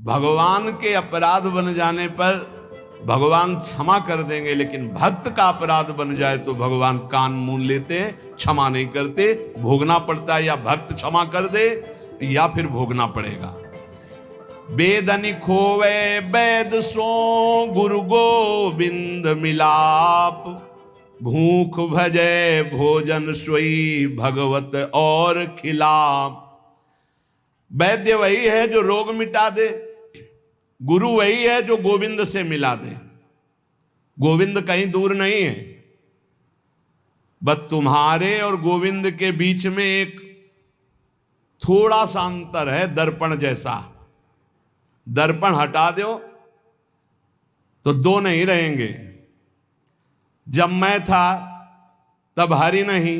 भगवान के अपराध बन जाने पर भगवान क्षमा कर देंगे, लेकिन भक्त का अपराध बन जाए तो भगवान कान मूंद लेते हैं, क्षमा नहीं करते। भोगना पड़ता है, या भक्त क्षमा कर दे या फिर भोगना पड़ेगा। वेदनि खोवे वेद सो गुरु गोविंद मिलाप, भूख भजे भोजन सोई भगवत और खिलाप। वैद्य वही है जो रोग मिटा दे, गुरु वही है जो गोविंद से मिला दे। गोविंद कहीं दूर नहीं है, बस तुम्हारे और गोविंद के बीच में एक थोड़ा सा अंतर है, दर्पण जैसा। दर्पण हटा दो तो दो नहीं रहेंगे। जब मैं था तब हरि नहीं,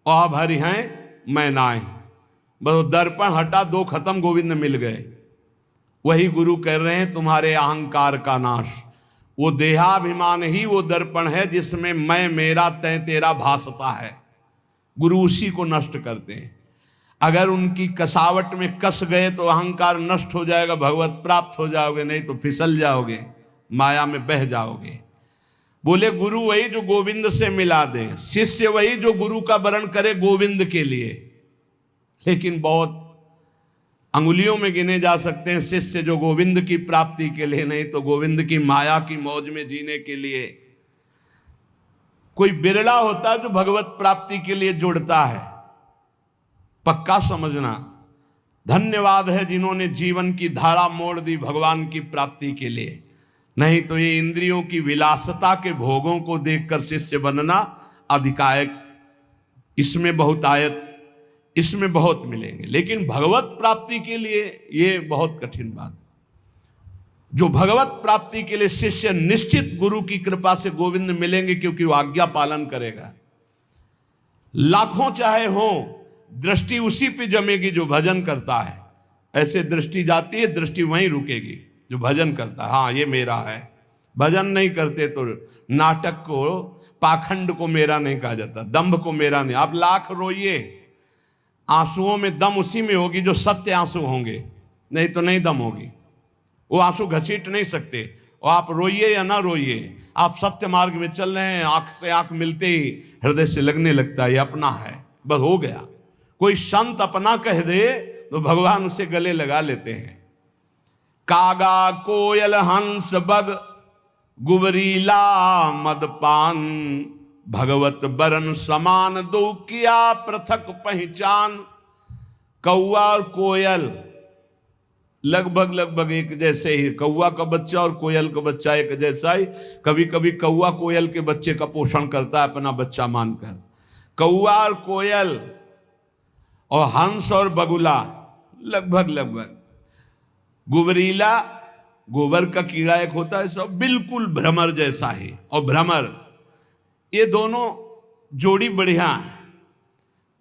और अब हरि हैं मैं नाहीं। बस दर्पण हटा, दो खत्म, गोविंद मिल गए। वही गुरु कह रहे हैं तुम्हारे अहंकार का नाश। वो देहाभिमान ही वो दर्पण है जिसमें मैं मेरा तय तेरा भासता है। गुरु उसी को नष्ट करते हैं। अगर उनकी कसावट में कस गए तो अहंकार नष्ट हो जाएगा, भगवत प्राप्त हो जाओगे, नहीं तो फिसल जाओगे, माया में बह जाओगे। बोले गुरु वही जो गोविंद से मिला दे, शिष्य वही जो गुरु का वरण करे गोविंद के लिए। लेकिन बहुत अंगुलियों में गिने जा सकते हैं शिष्य जो गोविंद की प्राप्ति के लिए, नहीं तो गोविंद की माया की मौज में जीने के लिए। कोई बिरला होता है जो भगवत प्राप्ति के लिए जुड़ता है। पक्का समझना, धन्यवाद है जिन्होंने जीवन की धारा मोड़ दी भगवान की प्राप्ति के लिए। नहीं तो ये इंद्रियों की विलासता के भोगों को देखकर शिष्य बनना अधिकायक, इसमें बहुतायत, इसमें बहुत मिलेंगे। लेकिन भगवत प्राप्ति के लिए ये बहुत कठिन बात। जो भगवत प्राप्ति के लिए शिष्य निश्चित गुरु की कृपा से गोविंद मिलेंगे, क्योंकि वो आज्ञा पालन करेगा। लाखों चाहे हो, दृष्टि उसी पे जमेगी जो भजन करता है। ऐसे दृष्टि जाती है, दृष्टि वहीं रुकेगी जो भजन करता है। हाँ ये मेरा है। भजन नहीं करते तो नाटक को, पाखंड को मेरा नहीं कहा जाता, दंभ को मेरा नहीं। आप लाख रोइए, आंसुओं में दम उसी में होगी जो सत्य आंसू होंगे, नहीं तो नहीं दम होगी। वो आंसू घसीट नहीं सकते। और आप रोइए या ना रोइए, आप सत्य मार्ग में चल रहे हैं, आंख से आंख मिलते ही हृदय से लगने लगता है ये अपना है, बस हो गया। कोई संत अपना कह दे तो भगवान उसे गले लगा लेते हैं। कागा कोयल हंस बग गुबरीला मदपान, भगवत बरन समान दो किया पृथक पहचान। कौआ और कोयल लगभग एक जैसे ही, कौआ का बच्चा और कोयल का बच्चा एक जैसा ही। कभी कभी कौआ कोयल के बच्चे का पोषण करता है अपना बच्चा मानकर। कौआ और कोयल और हंस और बगुला लगभग। गुबरीला, गोबर का कीड़ा एक होता है, सब बिल्कुल भ्रमर जैसा ही। और भ्रमर, ये दोनों जोड़ी बढ़िया है।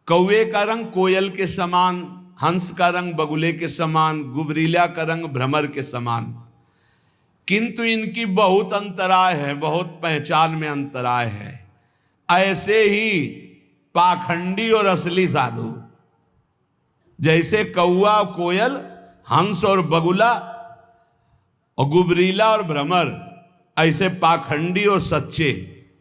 कौवे का रंग कोयल के समान, हंस का रंग बगुले के समान, गुबरीला का रंग भ्रमर के समान। किंतु इनकी बहुत अंतराय है, बहुत पहचान में अंतराय है। ऐसे ही पाखंडी और असली साधु, जैसे कौआ कोयल, हंस और बगुला और गुबरीला और भ्रमर, ऐसे पाखंडी और सच्चे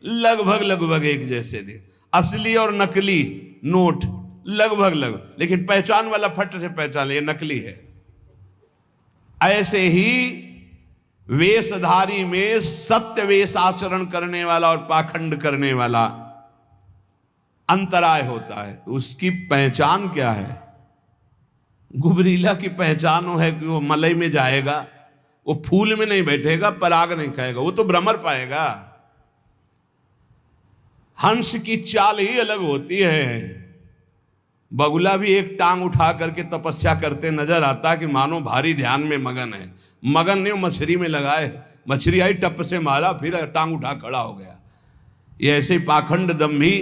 लगभग एक जैसे थे। असली और नकली नोट लगभग, लेकिन पहचान वाला फट से पहचान ले, ये नकली है। ऐसे ही वेशधारी में सत्य वेश आचरण करने वाला और पाखंड करने वाला अंतराय होता है। तो उसकी पहचान क्या है? गुबरीला की पहचान वो है कि वो मलई में जाएगा, वो फूल में नहीं बैठेगा, पराग नहीं खाएगा, वो तो भ्रमर पाएगा। हंस की चाल ही अलग होती है। बगुला भी एक टांग उठा करके तपस्या करते नजर आता है कि मानो भारी ध्यान में मगन है। मगन नहीं, मछली में लगाए, मछली आई टप से मारा, फिर टांग उठा खड़ा हो गया। ये ऐसे ही पाखंड दम्भी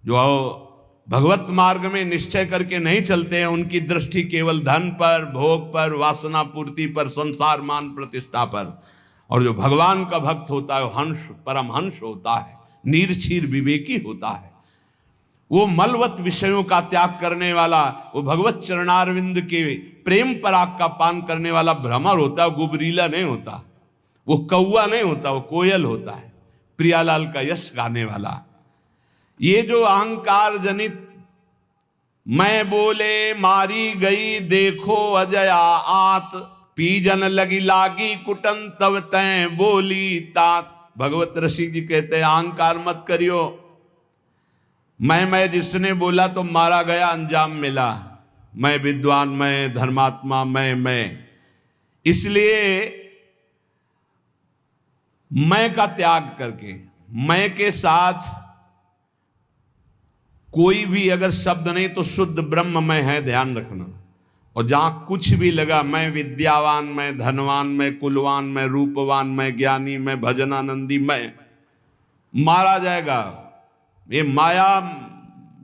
जो भगवत मार्ग में निश्चय करके नहीं चलते हैं, उनकी दृष्टि केवल धन पर, भोग पर, वासना पूर्ति पर, संसार मान प्रतिष्ठा पर। और जो भगवान का भक्त होता है वो हंस, परमहंस होता है, नीरक्षीर विवेकी होता है। वो मलवत विषयों का त्याग करने वाला, वो भगवत चरणारविंद के प्रेम पराग का पान करने वाला भ्रमर होता है, गुबरीला नहीं होता, वो कौवा नहीं होता, वो कोयल होता है, प्रियालाल का यश गाने वाला। ये जो अहंकार जनित मैं बोले मारी गई देखो अजया आत, पीजन लगी लागी कुटन तब तय बोली तात। भगवत ऋषि जी कहते हैं अहंकार मत करियो, मैं जिसने बोला तो मारा गया, अंजाम मिला। मैं विद्वान, मैं धर्मात्मा, मैं। इसलिए मैं का त्याग करके मैं के साथ कोई भी अगर शब्द नहीं तो शुद्ध ब्रह्म में है, ध्यान रखना। और जहां कुछ भी लगा, मैं विद्यावान, मैं धनवान, मैं कुलवान, मैं रूपवान, मैं ज्ञानी, मैं भजनानंदी, मैं, मारा जाएगा। ये माया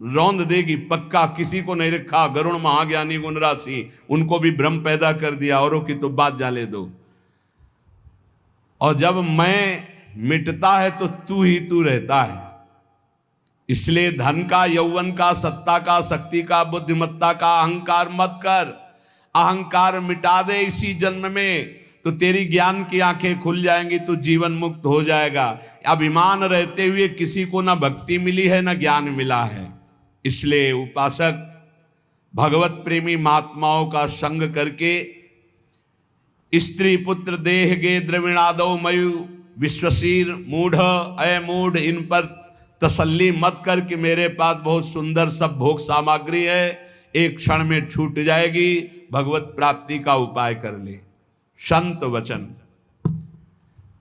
रौंद देगी पक्का। किसी को नहीं रखा, गरुण महाज्ञानी गुण राशि, उनको भी भ्रम पैदा कर दिया, औरों की तो बात जाले दो। और जब मैं मिटता है तो तू ही तू रहता है। इसलिए धन का, यौवन का, सत्ता का, शक्ति का, बुद्धिमत्ता का अहंकार मत कर। अहंकार मिटा दे इसी जन्म में तो तेरी ज्ञान की आंखें खुल जाएंगी, तू जीवन मुक्त हो जाएगा। अभिमान रहते हुए किसी को ना भक्ति मिली है ना ज्ञान मिला है। इसलिए उपासक भगवत प्रेमी महात्माओं का संग करके स्त्री पुत्र देह गे द्रविणादो मयु विश्वशीर मूढ़ अय मूढ़, इन पर तसल्ली मत कर कि मेरे पास बहुत सुंदर सब भोग सामग्री है, एक क्षण में छूट जाएगी। भगवत प्राप्ति का उपाय कर ले। संत वचन,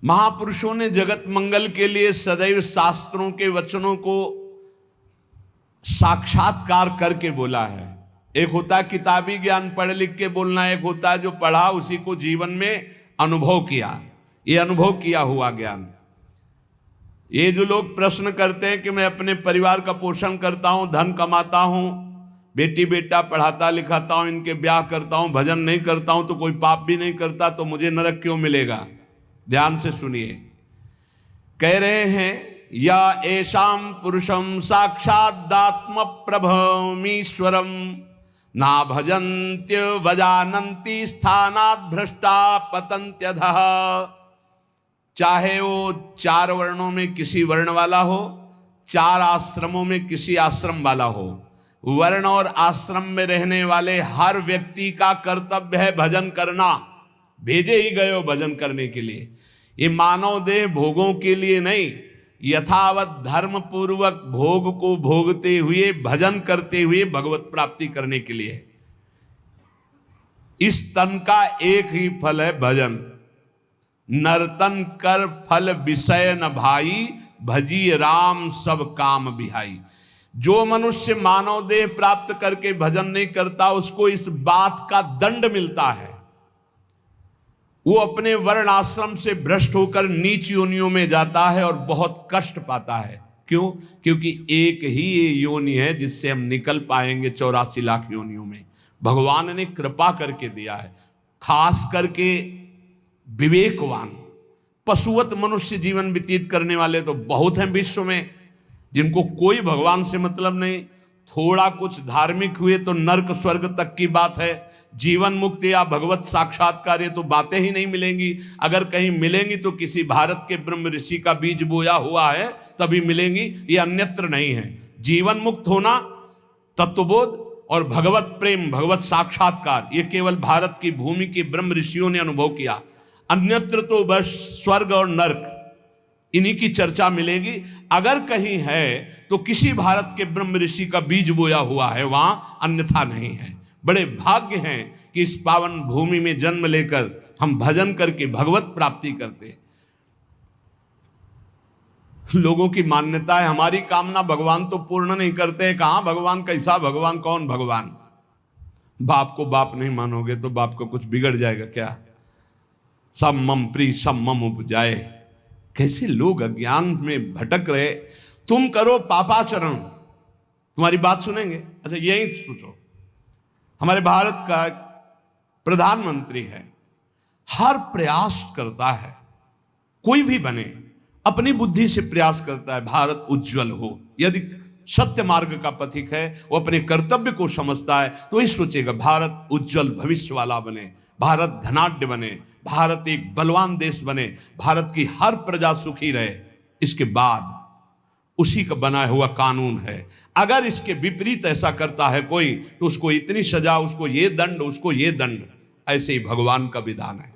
महापुरुषों ने जगत मंगल के लिए सदैव शास्त्रों के वचनों को साक्षात्कार करके बोला है। एक होता है किताबी ज्ञान पढ़ लिख के बोलना, एक होता है जो पढ़ा उसी को जीवन में अनुभव किया। ये अनुभव किया हुआ ज्ञान। ये जो लोग प्रश्न करते हैं कि मैं अपने परिवार का पोषण करता हूं, धन कमाता हूं, बेटी बेटा पढ़ाता लिखाता हूं, इनके ब्याह करता हूं, भजन नहीं करता हूं तो कोई पाप भी नहीं करता तो मुझे नरक क्यों मिलेगा? ध्यान से सुनिए। कह रहे हैं या ऐशाम पुरुषम साक्षादात्म प्रभमीश्वरम ना भजन्त्य वजानन्ति स्थानात् भ्रष्टा पतन्त्यधः। चाहे वो 4 वर्णों में किसी वर्ण वाला हो, 4 आश्रमों में किसी आश्रम वाला हो, वर्ण और आश्रम में रहने वाले हर व्यक्ति का कर्तव्य है भजन करना। भेजे ही गए हो भजन करने के लिए। ये मानव देह भोगों के लिए नहीं, यथावत धर्म पूर्वक भोग को भोगते हुए भजन करते हुए भगवत प्राप्ति करने के लिए। इस तन का एक ही फल है भजन। नर्तन कर फल विषय न भाई, भजी राम सब काम बिहाई। जो मनुष्य मानव देह प्राप्त करके भजन नहीं करता उसको इस बात का दंड मिलता है, वो अपने वर्ण आश्रम से भ्रष्ट होकर नीच योनियों में जाता है और बहुत कष्ट पाता है। क्यों? क्योंकि एक ही ये योनि है जिससे हम निकल पाएंगे 84 लाख योनियों में। भगवान ने कृपा करके दिया है। खास करके विवेकवान पशुवत मनुष्य जीवन व्यतीत करने वाले तो बहुत हैं विश्व में, जिनको कोई भगवान से मतलब नहीं। थोड़ा कुछ धार्मिक हुए तो नरक स्वर्ग तक की बात है। जीवन मुक्ति या भगवत साक्षात्कार ये तो बातें ही नहीं मिलेंगी। अगर कहीं मिलेंगी तो किसी भारत के ब्रह्म ऋषि का बीज बोया हुआ है तभी मिलेंगी, ये अन्यत्र नहीं है। जीवन मुक्त होना, तत्वबोध और भगवत प्रेम, भगवत साक्षात्कार ये केवल भारत की भूमि के ब्रह्म ऋषियों ने अनुभव किया। अन्यत्र तो बस स्वर्ग और नरक इन्हीं की चर्चा मिलेगी। अगर कहीं है तो किसी भारत के ब्रह्म ऋषि का बीज बोया हुआ है, वहां अन्यथा नहीं है। बड़े भाग्य हैं कि इस पावन भूमि में जन्म लेकर हम भजन करके भगवत प्राप्ति करते हैं। लोगों की मान्यता है हमारी कामना भगवान तो पूर्ण नहीं करते। कहां भगवान, कैसा भगवान, कौन भगवान? बाप को बाप नहीं मानोगे तो बाप को कुछ बिगड़ जाएगा क्या? सब मम प्री सब मम उपजाए। कैसे लोग अज्ञान में भटक रहे। तुम करो पापाचरण, तुम्हारी बात सुनेंगे। अच्छा यही सोचो, हमारे भारत का प्रधानमंत्री है, हर प्रयास करता है, कोई भी बने अपनी बुद्धि से प्रयास करता है भारत उज्जवल हो। यदि सत्य मार्ग का पथिक है, वो अपने कर्तव्य को समझता है, तो वही सोचेगा भारत उज्जवल भविष्य वाला बने, भारत धनाढ्य बने, भारत एक बलवान देश बने, भारत की हर प्रजा सुखी रहे। इसके बाद उसी का बनाया हुआ कानून है। अगर इसके विपरीत ऐसा करता है कोई, तो उसको इतनी सजा, उसको ये दंड, उसको ये दंड। ऐसे ही भगवान का विधान है।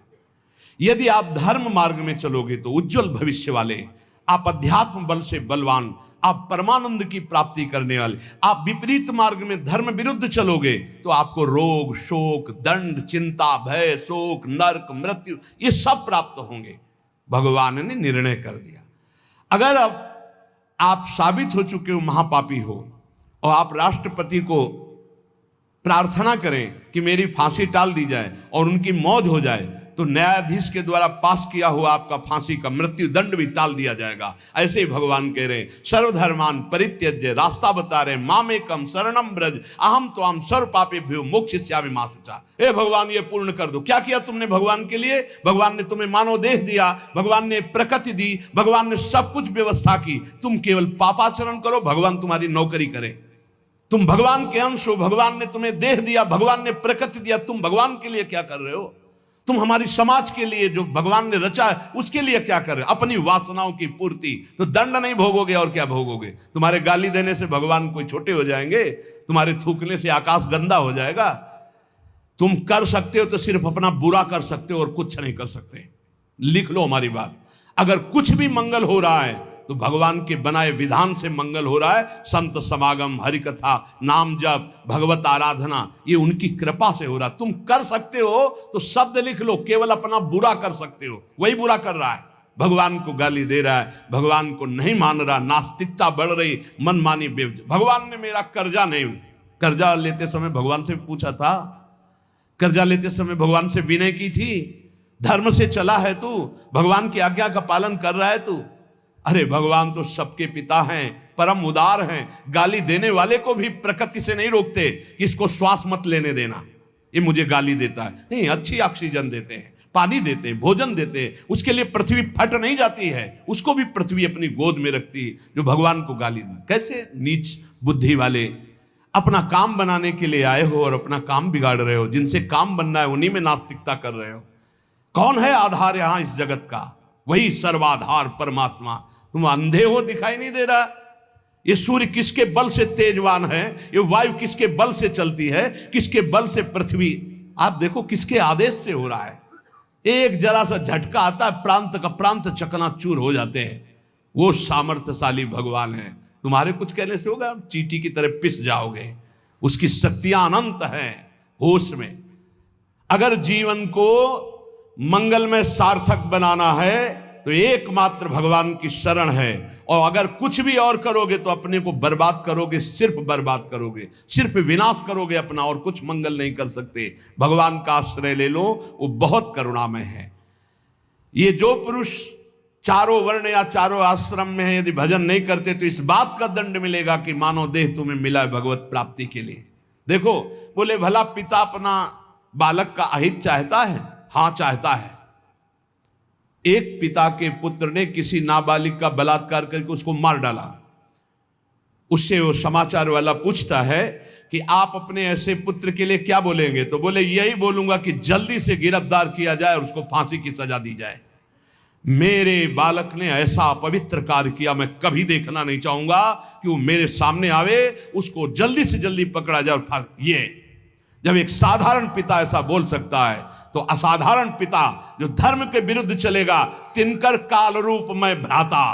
यदि आप धर्म मार्ग में चलोगे तो उज्जवल भविष्य वाले, आप अध्यात्म बल से बलवान, आप परमानंद की प्राप्ति करने वाले। आप विपरीत मार्ग में धर्म विरुद्ध चलोगे तो आपको रोग, शोक, दंड, चिंता, भय, शोक, नरक, मृत्यु, ये सब प्राप्त होंगे। भगवान ने निर्णय कर दिया। अगर अब आप साबित हो चुके हो महापापी हो और आप राष्ट्रपति को प्रार्थना करें कि मेरी फांसी टाल दी जाए और उनकी मौत हो जाए, तो न्यायाधीश के द्वारा पास किया हुआ आपका फांसी का मृत्यु दंड भी टाल दिया जाएगा। ऐसे ही भगवान कह रहे, सर्वधर्मान परित्यज्य, रास्ता बता रहे, मामेकम शरणम ब्रज अहम त्वाम सर्व पापेभ्यो मोक्षयिष्यामि मा शुचा। ए भगवान, ये पूर्ण कर दो। क्या किया तुमने भगवान के लिए? भगवान ने तुम्हें मानव देह दिया, भगवान ने प्रकृति दी, भगवान ने सब कुछ व्यवस्था की। तुम केवल पापाचरण करो, भगवान तुम्हारी नौकरी करे। तुम भगवान के अंश हो, भगवान ने तुम्हें देह दिया, भगवान ने प्रकृति दिया, तुम भगवान के लिए क्या कर रहे हो? तुम हमारी समाज के लिए जो भगवान ने रचा है उसके लिए क्या कर रहे हो? अपनी वासनाओं की पूर्ति। तो दंड नहीं भोगोगे और क्या भोगोगे? तुम्हारे गाली देने से भगवान कोई छोटे हो जाएंगे? तुम्हारे थूकने से आकाश गंदा हो जाएगा? तुम कर सकते हो तो सिर्फ अपना बुरा कर सकते हो और कुछ नहीं कर सकते। लिख लो हमारी बात। अगर कुछ भी मंगल हो रहा है तो भगवान के बनाए विधान से मंगल हो रहा है। संत समागम, हरि कथा, नाम जप, भगवत आराधना, ये उनकी कृपा से हो रहा है। तुम कर सकते हो तो शब्द लिख लो, केवल अपना बुरा कर सकते हो, वही बुरा कर रहा है। भगवान को गाली दे रहा है, भगवान को नहीं मान रहा, नास्तिकता बढ़ रही, मनमानी बेवजह। भगवान ने मेरा कर्जा नहीं, कर्जा लेते समय भगवान से पूछा था? कर्जा लेते समय भगवान से विनय की थी? धर्म से चला है तू? भगवान की आज्ञा का पालन कर रहा है तू? अरे भगवान तो सबके पिता हैं, परम उदार हैं। गाली देने वाले को भी प्रकृति से नहीं रोकते कि इसको श्वास मत लेने देना, ये मुझे गाली देता है। नहीं, अच्छी ऑक्सीजन देते हैं, पानी देते हैं, भोजन देते हैं। उसके लिए पृथ्वी फट नहीं जाती है, उसको भी पृथ्वी अपनी गोद में रखती है जो भगवान को गाली दे। कैसे नीच बुद्धि वाले अपना काम बनाने के लिए आए हो और अपना काम बिगाड़ रहे हो। जिनसे काम बनना है उन्हीं में नास्तिकता कर रहे हो। कौन है आधार यहां इस जगत का? वही सर्वाधार परमात्मा। तुम अंधे हो, दिखाई नहीं दे रहा? ये सूर्य किसके बल से तेजवान है? ये वायु किसके बल से चलती है? किसके बल से पृथ्वी? आप देखो किसके आदेश से हो रहा है। एक जरा सा झटका आता है, प्रांत का प्रांत चकनाचूर हो जाते हैं। वो सामर्थ्यशाली भगवान है। तुम्हारे कुछ कहने से होगा? चींटी की तरह पिस जाओगे। उसकी शक्तियां अनंत हैं होश में। अगर जीवन को मंगलमय सार्थक बनाना है तो एकमात्र भगवान की शरण है। और अगर कुछ भी और करोगे तो अपने को बर्बाद करोगे, सिर्फ बर्बाद करोगे, सिर्फ विनाश करोगे अपना, और कुछ मंगल नहीं कर सकते। भगवान का आश्रय ले लो, वो बहुत करुणामय है। ये जो पुरुष चारों वर्ण या चारों आश्रम में है, यदि भजन नहीं करते तो इस बात का दंड मिलेगा कि मानव देह तुम्हें मिला है भगवत प्राप्ति के लिए। देखो, बोले भला पिता अपना बालक का अहित चाहता है? हाँ चाहता है। एक पिता के पुत्र ने किसी नाबालिग का बलात्कार करके उसको मार डाला। उससे वो समाचार वाला पूछता है कि आप अपने ऐसे पुत्र के लिए क्या बोलेंगे? तो बोले यही बोलूंगा कि जल्दी से गिरफ्तार किया जाए और उसको फांसी की सजा दी जाए। मेरे बालक ने ऐसा अपवित्र कार्य किया, मैं कभी देखना नहीं चाहूंगा कि वो मेरे सामने आवे, उसको जल्दी से जल्दी पकड़ा जाए और ये जब एक साधारण पिता ऐसा बोल सकता है तो असाधारण पिता जो धर्म के विरुद्ध चलेगा, तिनकर काल रूप में भ्राता,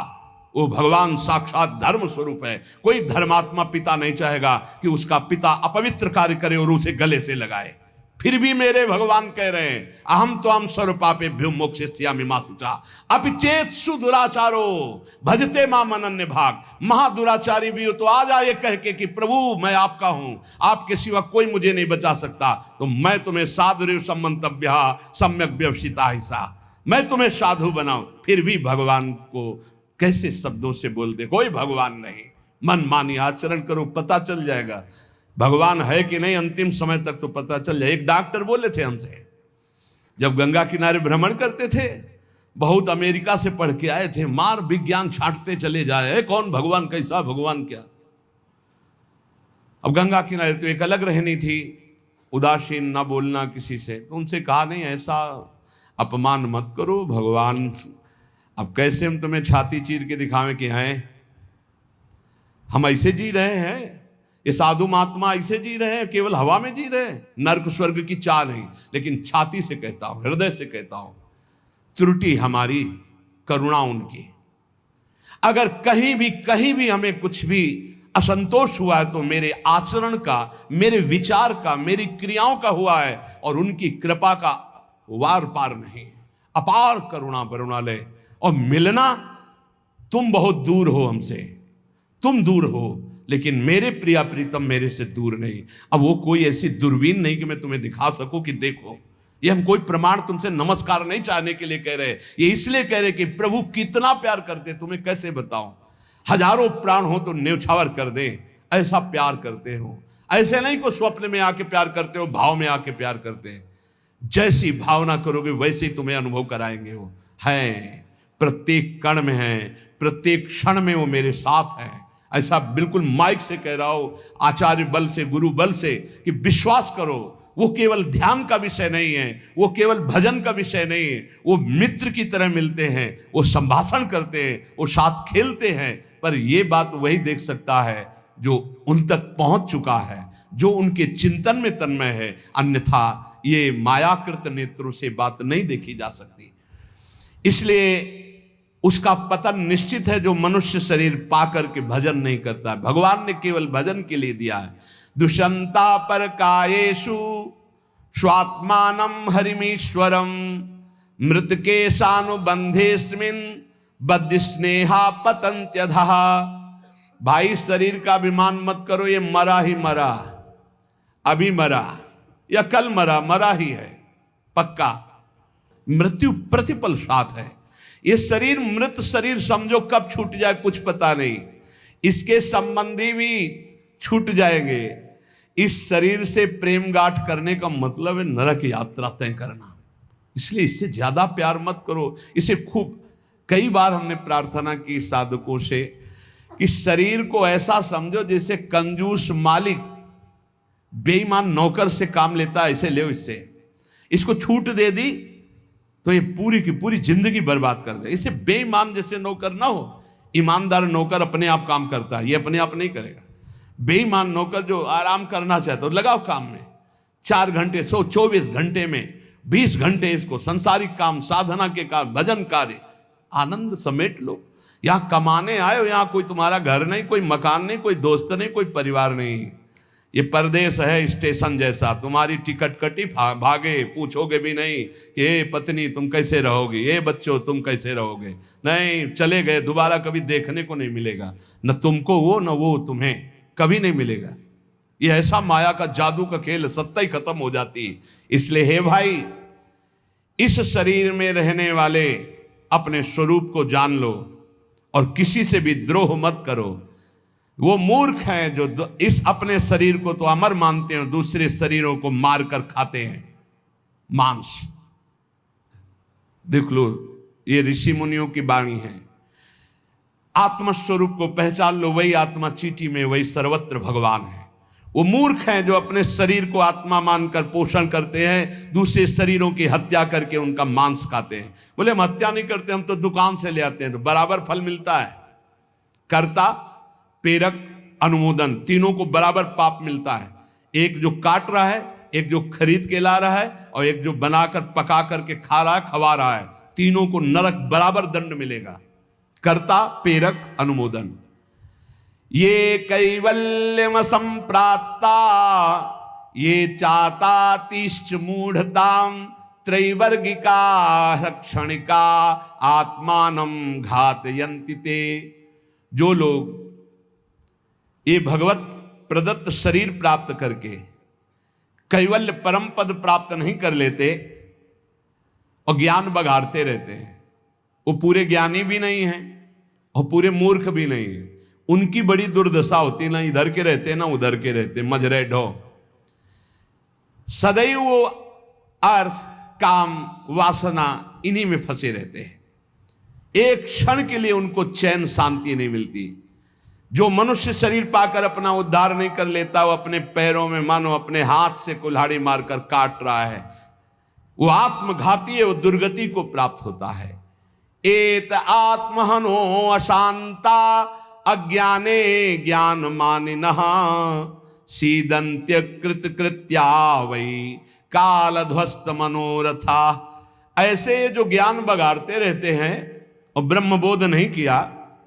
वो भगवान साक्षात धर्म स्वरूप है। कोई धर्मात्मा पिता नहीं चाहेगा कि उसका पिता अपवित्र कार्य करे और उसे गले से लगाए। फिर भी मेरे भगवान कह रहे हैं, अहम त्वाम सर्व पापेभ्यो मोक्षयिष्यामि मा शुचा अपि चेत सुदुराचारो भजते माम अनन्य भाग। महादुराचारी भी हो तो आ जाए कह के कि प्रभु मैं आपका हूं, आपके सिवा कोई मुझे नहीं बचा सकता, तो मैं तुम्हें साधुरेव सम्मंतव्य सम्यक व्यवसिता हिस्सा, मैं तुम्हें साधु बनाऊं। फिर भी भगवान को कैसे शब्दों से बोलते? कोई भगवान नहीं। मन मानी आचरण करो, पता चल जाएगा भगवान है कि नहीं। अंतिम समय तक तो पता चल जाए। एक डॉक्टर बोले थे हमसे, जब गंगा किनारे भ्रमण करते थे, बहुत अमेरिका से पढ़ के आए थे, मार विज्ञान छांटते चले जाए, कौन भगवान, कैसा भगवान, क्या अब गंगा किनारे तो एक अलग रहनी थी, उदासीन, ना बोलना किसी से। तो उनसे कहा नहीं, ऐसा अपमान मत करो भगवान, अब कैसे हम तुम्हें छाती चीर के दिखावें कि हैं हम ऐसे जी रहे हैं, ये साधु महात्मा ऐसे जी रहे हैं, केवल हवा में जी रहे हैं, नर्क स्वर्ग की चाह नहीं। लेकिन छाती से कहता हूं, हृदय से कहता हूं, त्रुटि हमारी, करुणा उनकी। अगर कहीं भी हमें कुछ भी असंतोष हुआ है तो मेरे आचरण का, मेरे विचार का, मेरी क्रियाओं का हुआ है, और उनकी कृपा का वार पार नहीं। अपार करुणा करुणालय। और मिलना, तुम बहुत दूर हो हमसे, तुम दूर हो, लेकिन मेरे प्रिया प्रीतम मेरे से दूर नहीं। अब वो कोई ऐसी दूरबीन नहीं कि मैं तुम्हें दिखा सकूं कि देखो। ये हम कोई प्रमाण तुमसे नमस्कार नहीं चाहने के लिए कह रहे, ये इसलिए कह रहे कि प्रभु कितना प्यार करते, तुम्हें कैसे बताऊं। हजारों प्राण हो तो न्यौछावर कर दे, ऐसा प्यार करते हो। ऐसे नहीं को स्वप्न में आके प्यार करते हो, भाव में आके प्यार करते हैं। जैसी भावना करोगे वैसे ही तुम्हें अनुभव कराएंगे। वो हैं, प्रत्येक कण में है, प्रत्येक क्षण में वो मेरे साथ है। ऐसा बिल्कुल माइक से कह रहा हो, आचार्य बल से, गुरु बल से, कि विश्वास करो वो केवल ध्यान का विषय नहीं है, वो केवल भजन का विषय नहीं है। वो मित्र की तरह मिलते हैं, वो संभाषण करते हैं, वो साथ खेलते हैं। पर ये बात वही देख सकता है जो उन तक पहुंच चुका है, जो उनके चिंतन में तन्मय है। अन्यथा ये मायाकृत नेत्रों से बात नहीं देखी जा सकती। इसलिए उसका पतन निश्चित है जो मनुष्य शरीर पाकर के भजन नहीं करता है। भगवान ने केवल भजन के लिए दिया है। दुष्यंता पर कायेषु स्वात्मानम हरिमीश्वरम मृतके सानुबंधेस्मिन् बद्ध स्नेहा पतंत्यधः। भाई शरीर का अभिमान मत करो, ये मरा ही मरा, अभी मरा या कल मरा, मरा ही है पक्का। मृत्यु प्रतिपल साथ है। ये शरीर मृत शरीर समझो, कब छूट जाए कुछ पता नहीं। इसके संबंधी भी छूट जाएंगे। इस शरीर से प्रेम गांठ करने का मतलब है नरक यात्रा तय करना। इसलिए इससे ज्यादा प्यार मत करो। इसे खूब कई बार हमने प्रार्थना की साधकों से कि शरीर को ऐसा समझो जैसे कंजूस मालिक बेईमान नौकर से काम लेता है, ऐसे ले। इससे इसको छूट दे दी तो ये पूरी की पूरी जिंदगी बर्बाद कर दे। इसे बेईमान जैसे नौकर ना हो। ईमानदार नौकर अपने आप काम करता है, ये अपने आप नहीं करेगा। बेईमान नौकर जो आराम करना चाहता है, लगाओ काम में 4 घंटे, 124 घंटे में 20 घंटे इसको संसारिक काम, साधना के काम, भजन कार्य, आनंद समेट लो। यहां कमाने आए हो, यहां कोई तुम्हारा घर नहीं, कोई मकान नहीं, कोई दोस्त नहीं, कोई परिवार नहीं। ये परदेश है स्टेशन जैसा। तुम्हारी टिकट कटी, भागे, पूछोगे भी नहीं कि ये पत्नी तुम कैसे रहोगे, ये बच्चों तुम कैसे रहोगे। नहीं, चले गए, दोबारा कभी देखने को नहीं मिलेगा। न तुमको वो, न वो तुम्हें, कभी नहीं मिलेगा। ये ऐसा माया का जादू का खेल, सत्ता ही खत्म हो जाती है। इसलिए हे भाई, इस शरीर में रहने वाले अपने स्वरूप को जान लो और किसी से भी द्रोह मत करो। वो मूर्ख हैं जो इस अपने शरीर को तो अमर मानते हैं, दूसरे शरीरों को मारकर खाते हैं मांस। देख लो, ये ऋषि मुनियों की वाणी है। आत्मस्वरूप को पहचान लो, वही आत्मा चीटी में, वही सर्वत्र भगवान है। वो मूर्ख हैं जो अपने शरीर को आत्मा मानकर पोषण करते हैं, दूसरे शरीरों की हत्या करके उनका मांस खाते हैं। बोले हम हत्या नहीं करते, हम तो दुकान से ले आते हैं, तो बराबर फल मिलता है। कर्ता, प्रेरक, अनुमोदन, तीनों को बराबर पाप मिलता है। एक जो काट रहा है, एक जो खरीद के ला रहा है, और एक जो बनाकर पका करके खा रहा है, खवा रहा है। तीनों को नरक बराबर दंड मिलेगा। कर्ता, प्रेरक, अनुमोदन। ये कैवल्यम संप्राप्ता ये चातातिश्च मूढ़ताम त्रैवर्गिका क्षणिका आत्मानं घातयन्ति ते। जो लोग ये भगवत प्रदत्त शरीर प्राप्त करके कैवल्य परम पद प्राप्त नहीं कर लेते और ज्ञान बघाड़ते रहते हैं, वो पूरे ज्ञानी भी नहीं हैं और पूरे मूर्ख भी नहीं है। उनकी बड़ी दुर्दशा होती, ना इधर के रहते ना उधर के रहते, मजरे ढो। सदैव वो अर्थ, काम, वासना इन्हीं में फंसे रहते हैं। एक क्षण के लिए उनको चैन शांति नहीं मिलती। जो मनुष्य शरीर पाकर अपना उद्धार नहीं कर लेता, वो अपने पैरों में मानो अपने हाथ से कुल्हाड़ी मारकर काट रहा है, वो आत्मघाती है, वो दुर्गति को प्राप्त होता है। एत आत्महनो अशांता अज्ञाने ज्ञान मानिनः सीदंत्य कृत कृत्या वही काल ध्वस्त मनोरथा। ऐसे जो ज्ञान बगाड़ते रहते हैं और ब्रह्मबोध नहीं किया,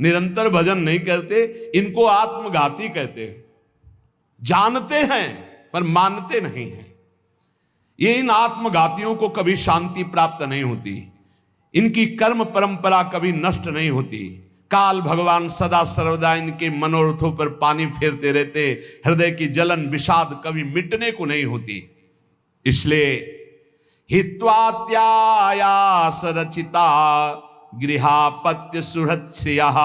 निरंतर भजन नहीं करते, इनको आत्मघाती कहते हैं। जानते हैं पर मानते नहीं हैं। ये इन आत्मघातियों को कभी शांति प्राप्त नहीं होती, इनकी कर्म परंपरा कभी नष्ट नहीं होती। काल भगवान सदा सर्वदा इनके मनोरथों पर पानी फेरते रहते, हृदय की जलन विषाद कभी मिटने को नहीं होती। इसलिए हित्वात्यायास रचिता गृहापत्य सुहृच्छ्रियः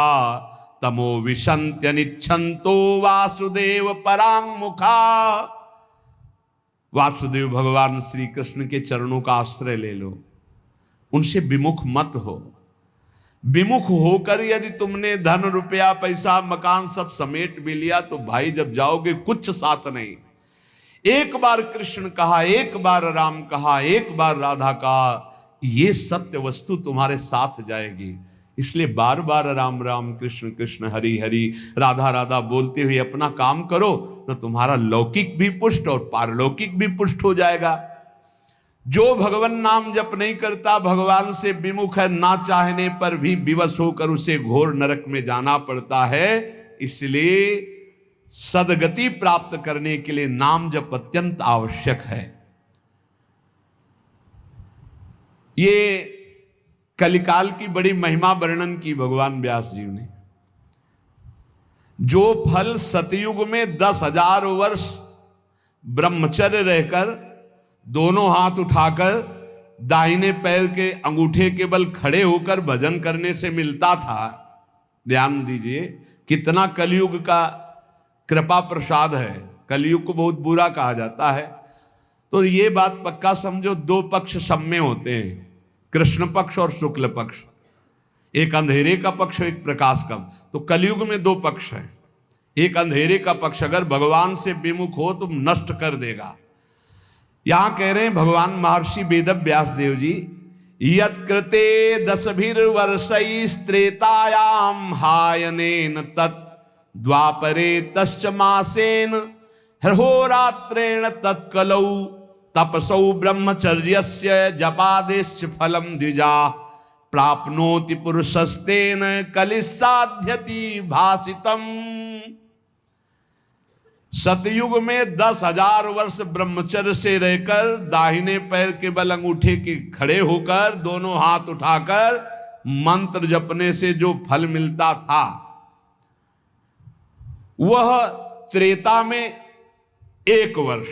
तमो विशन्त्य निच्छन्तो वासुदेव परांगमुखा। वासुदेव भगवान श्री कृष्ण के चरणों का आश्रय ले लो, उनसे विमुख मत हो। विमुख होकर यदि तुमने धन रुपया पैसा मकान सब समेट भी लिया तो भाई जब जाओगे कुछ साथ नहीं। एक बार कृष्ण कहा, एक बार राम कहा, एक बार राधा कहा, ये सत्य वस्तु तुम्हारे साथ जाएगी। इसलिए बार बार राम राम कृष्ण कृष्ण हरि हरि राधा राधा बोलते हुए अपना काम करो तो तुम्हारा लौकिक भी पुष्ट और पारलौकिक भी पुष्ट हो जाएगा। जो भगवान नाम जप नहीं करता, भगवान से विमुख है, ना चाहने पर भी विवश होकर उसे घोर नरक में जाना पड़ता है। इसलिए सदगति प्राप्त करने के लिए नाम जप अत्यंत आवश्यक है। ये कलिकाल की बड़ी महिमा वर्णन की भगवान व्यास जी ने। जो फल सतयुग में 10,000 वर्ष ब्रह्मचर्य रहकर दोनों हाथ उठाकर दाहिने पैर के अंगूठे के बल खड़े होकर भजन करने से मिलता था, ध्यान दीजिए कितना कलयुग का कृपा प्रसाद है। कलयुग को बहुत बुरा कहा जाता है, तो ये बात पक्का समझो, दो पक्ष सब में होते हैं, कृष्ण पक्ष और शुक्ल पक्ष, एक अंधेरे का पक्ष एक प्रकाश का। तो कलयुग में दो पक्ष हैं। एक अंधेरे का पक्ष अगर भगवान से विमुख हो तो नष्ट कर देगा। यहां कह रहे हैं भगवान महर्षि वेद व्यास देव जी, यत् कृते 10 वर्षैस्त्रेतायाम हायनेन तत् द्वापरे तश्च मासेन हरहोरात्रेण तत्कलौ तपसौ ब्रह्मचर्यस्य जपादेश्च फलम द्विजा प्राप्नोति पुरुषस्तेन कलिसाध्यति भासितम। सतयुग में 10,000 वर्ष ब्रह्मचर्य से रहकर दाहिने पैर के बल अंगूठे के खड़े होकर दोनों हाथ उठाकर मंत्र जपने से जो फल मिलता था, वह त्रेता में 1 वर्ष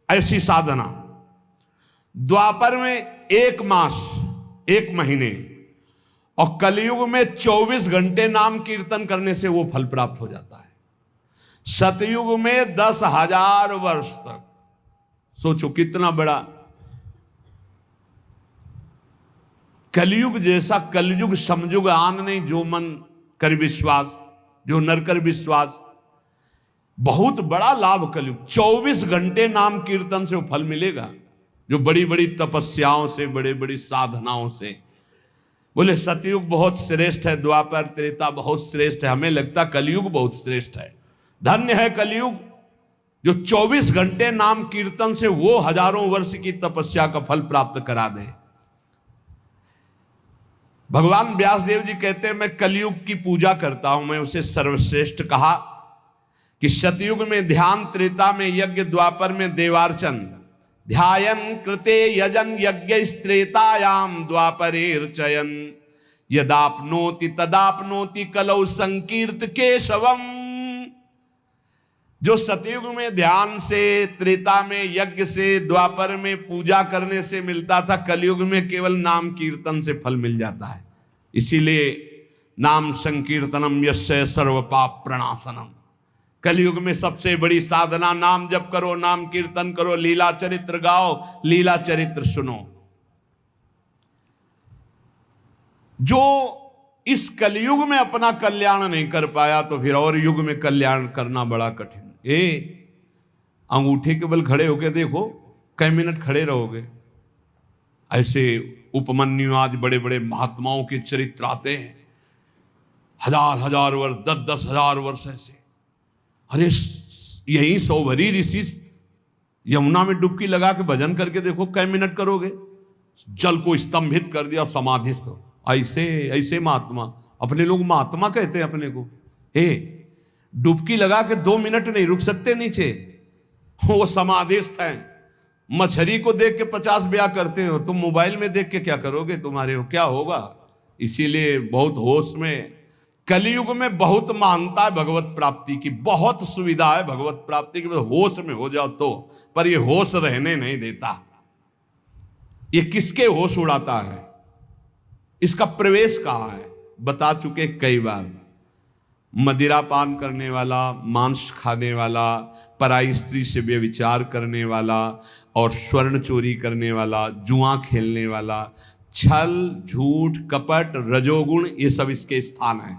ऐसी साधना, द्वापर में 1 मास 1 महीने, और कलयुग में 24 घंटे नाम कीर्तन करने से वो फल प्राप्त हो जाता है। सतयुग में 10,000 वर्ष तक, सोचो कितना बड़ा। कलयुग जैसा कलयुग समयुग आन नहीं, जो मन कर विश्वास, जो नर कर विश्वास। बहुत बड़ा लाभ कलयुग। 24 घंटे नाम कीर्तन से वो फल मिलेगा, जो बड़ी बड़ी तपस्याओं से, बड़े बड़ी साधनाओं से। बोले सतयुग बहुत श्रेष्ठ है, द्वापर त्रेता बहुत श्रेष्ठ है, हमें लगता कलयुग बहुत श्रेष्ठ है। धन्य है कलयुग जो 24 घंटे नाम कीर्तन से वो हजारों वर्ष की तपस्या का फल प्राप्त करा दे। भगवान व्यासदेव जी कहते हैं मैं कलयुग की पूजा करता हूं, मैं उसे सर्वश्रेष्ठ कहा। कि सतयुग में ध्यान, त्रेता में यज्ञ, द्वापर में देवार्चन। ध्यायन कृते यजन यज्ञ त्रेतायाम द्वापरेर्चयन यदाप्नोति तदाप्नोति कलौ संकीर्त केशवम। जो सतयुग में ध्यान से, त्रेता में यज्ञ से, द्वापर में पूजा करने से मिलता था, कलयुग में केवल नाम कीर्तन से फल मिल जाता है। इसीलिए नाम संकीर्तनम यस्य सर्व पाप प्रणाशनम। कलयुग में सबसे बड़ी साधना नाम जप करो, नाम कीर्तन करो, लीला चरित्र गाओ, लीला चरित्र सुनो। जो इस कलयुग में अपना कल्याण नहीं कर पाया तो फिर और युग में कल्याण करना बड़ा कठिन। अंगूठे के बल खड़े होके देखो, कई मिनट खड़े रहोगे। ऐसे उपमन्यु आदि बड़े बड़े महात्माओं के चरित्र आते हैं, हजार हजार वर्ष, 10-10 हजार वर्ष ऐसे। अरे यही सौभरी ऋषि यमुना में डुबकी लगा के भजन करके देखो, कई मिनट करोगे। जल को स्तंभित कर दिया, समाधिस्थ। ऐसे ऐसे महात्मा, अपने लोग महात्मा कहते हैं अपने को। डुबकी लगा के 2 मिनट नहीं रुक सकते नीचे, वो समाधिस्थ हैं। मछली को देख के 50 ब्याह करते हो, तुम मोबाइल में देख के क्या करोगे, तुम्हारे क्या होगा। इसीलिए बहुत होश में, कलयुग में बहुत महानता है भगवत प्राप्ति की, बहुत सुविधा है भगवत प्राप्ति की। होश में हो जाओ तो, पर ये होश रहने नहीं देता। ये किसके होश उड़ाता है, इसका प्रवेश कहाँ है, बता चुके कई बार। मदिरा पान करने वाला, मांस खाने वाला, पराई स्त्री से व्यभिचार करने वाला और स्वर्ण चोरी करने वाला, जुआ खेलने वाला, छल झूठ कपट रजोगुण, ये सब इसके स्थान है।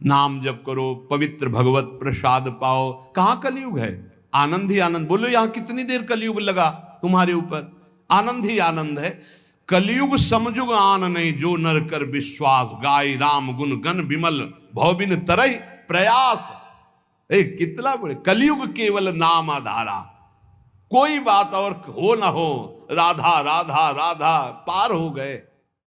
नाम जप करो, पवित्र भगवत प्रसाद पाओ। कहाँ कलयुग है, आनंद ही आनंद। बोलो यहाँ कितनी देर कलयुग लगा तुम्हारे ऊपर, आनंद ही आनंद है। कलयुग समझुग आन नहीं, जो नर कर विश्वास, गाय राम गुण गण विमल, भवबिन तरह प्रयास। कितना बड़े, कलयुग केवल नाम आधारा, कोई बात और हो ना हो, राधा राधा राधा, पार हो गए।